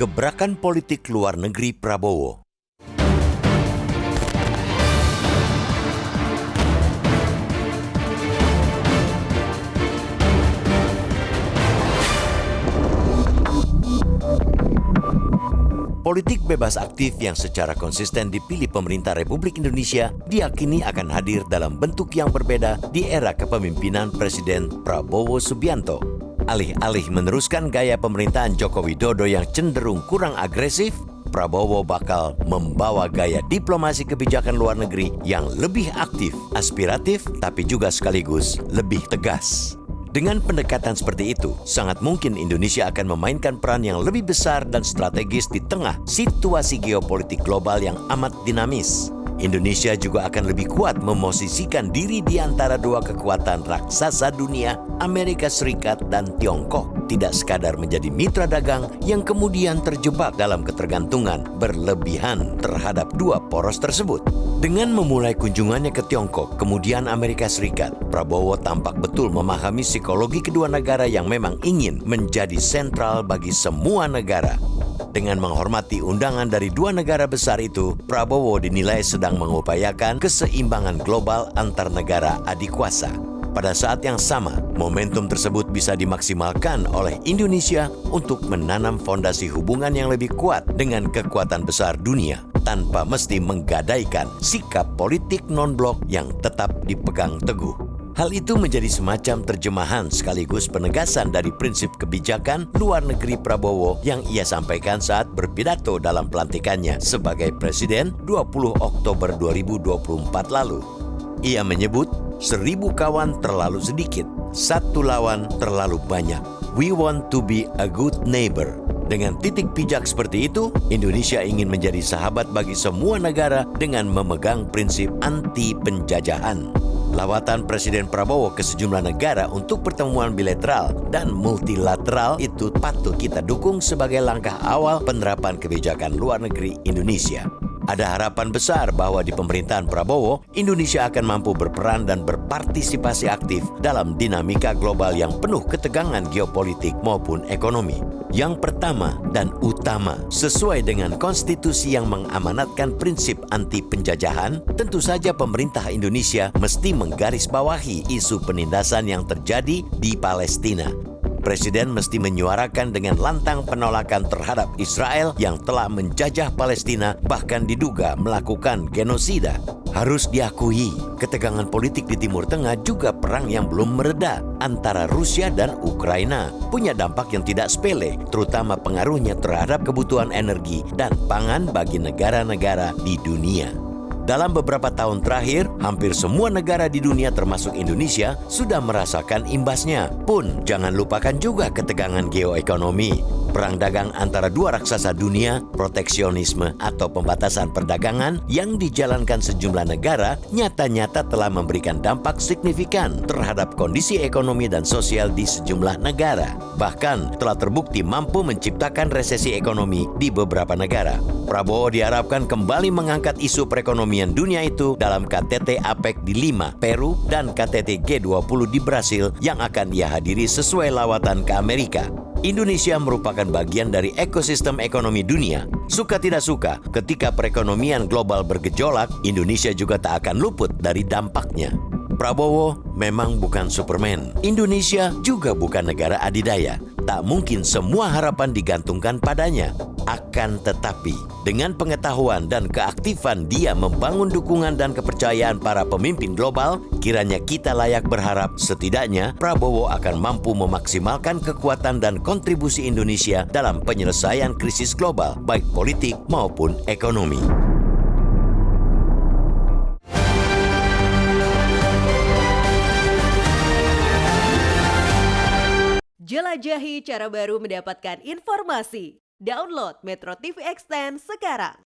Gebrakan politik luar negeri Prabowo. Politik bebas aktif yang secara konsisten dipilih pemerintah Republik Indonesia diyakini akan hadir dalam bentuk yang berbeda di era kepemimpinan Presiden Prabowo Subianto. Alih-alih meneruskan gaya pemerintahan Joko Widodo yang cenderung kurang agresif, Prabowo bakal membawa gaya diplomasi kebijakan luar negeri yang lebih aktif, aspiratif, tapi juga sekaligus lebih tegas. Dengan pendekatan seperti itu, sangat mungkin Indonesia akan memainkan peran yang lebih besar dan strategis di tengah situasi geopolitik global yang amat dinamis. Indonesia juga akan lebih kuat memosisikan diri di antara dua kekuatan raksasa dunia, Amerika Serikat dan Tiongkok. Tidak sekadar menjadi mitra dagang yang kemudian terjebak dalam ketergantungan berlebihan terhadap dua poros tersebut. Dengan memulai kunjungannya ke Tiongkok, kemudian Amerika Serikat, Prabowo tampak betul memahami psikologi kedua negara yang memang ingin menjadi sentral bagi semua negara. Dengan menghormati undangan dari dua negara besar itu, Prabowo dinilai sedang mengupayakan keseimbangan global antar negara adikuasa. Pada saat yang sama, momentum tersebut bisa dimaksimalkan oleh Indonesia untuk menanam fondasi hubungan yang lebih kuat dengan kekuatan besar dunia, tanpa mesti menggadaikan sikap politik non-blok yang tetap dipegang teguh. Hal itu menjadi semacam terjemahan sekaligus penegasan dari prinsip kebijakan luar negeri Prabowo yang ia sampaikan saat berpidato dalam pelantikannya sebagai Presiden 20 Oktober 2024 lalu. Ia menyebut, 1000 kawan terlalu sedikit, 1 lawan terlalu banyak. We want to be a good neighbor. Dengan titik pijak seperti itu, Indonesia ingin menjadi sahabat bagi semua negara dengan memegang prinsip anti penjajahan. Lawatan Presiden Prabowo ke sejumlah negara untuk pertemuan bilateral dan multilateral itu patut kita dukung sebagai langkah awal penerapan kebijakan luar negeri Indonesia. Ada harapan besar bahwa di pemerintahan Prabowo, Indonesia akan mampu berperan dan berpartisipasi aktif dalam dinamika global yang penuh ketegangan geopolitik maupun ekonomi. Yang pertama dan utama, sesuai dengan konstitusi yang mengamanatkan prinsip anti penjajahan, tentu saja pemerintah Indonesia mesti menggarisbawahi isu penindasan yang terjadi di Palestina. Presiden mesti menyuarakan dengan lantang penolakan terhadap Israel yang telah menjajah Palestina, bahkan diduga melakukan genosida. Harus diakui, ketegangan politik di Timur Tengah juga perang yang belum mereda antara Rusia dan Ukraina punya dampak yang tidak sepele, terutama pengaruhnya terhadap kebutuhan energi dan pangan bagi negara-negara di dunia. Dalam beberapa tahun terakhir, hampir semua negara di dunia termasuk Indonesia sudah merasakan imbasnya. Pun jangan lupakan juga ketegangan geoekonomi. Perang dagang antara dua raksasa dunia, proteksionisme atau pembatasan perdagangan yang dijalankan sejumlah negara nyata-nyata telah memberikan dampak signifikan terhadap kondisi ekonomi dan sosial di sejumlah negara. Bahkan telah terbukti mampu menciptakan resesi ekonomi di beberapa negara. Prabowo diharapkan kembali mengangkat isu perekonomian dunia itu dalam KTT APEC di Lima, Peru, dan KTT G20 di Brasil yang akan ia hadiri sesuai lawatan ke Amerika. Indonesia merupakan bagian dari ekosistem ekonomi dunia. Suka tidak suka, ketika perekonomian global bergejolak, Indonesia juga tak akan luput dari dampaknya. Prabowo memang bukan Superman. Indonesia juga bukan negara adidaya. Tak mungkin semua harapan digantungkan padanya. Akan tetapi, dengan pengetahuan dan keaktifan dia membangun dukungan dan kepercayaan para pemimpin global, kiranya kita layak berharap setidaknya Prabowo akan mampu memaksimalkan kekuatan dan kontribusi Indonesia dalam penyelesaian krisis global, baik politik maupun ekonomi. Jelajahi cara baru mendapatkan informasi. Download Metro TV Extend sekarang.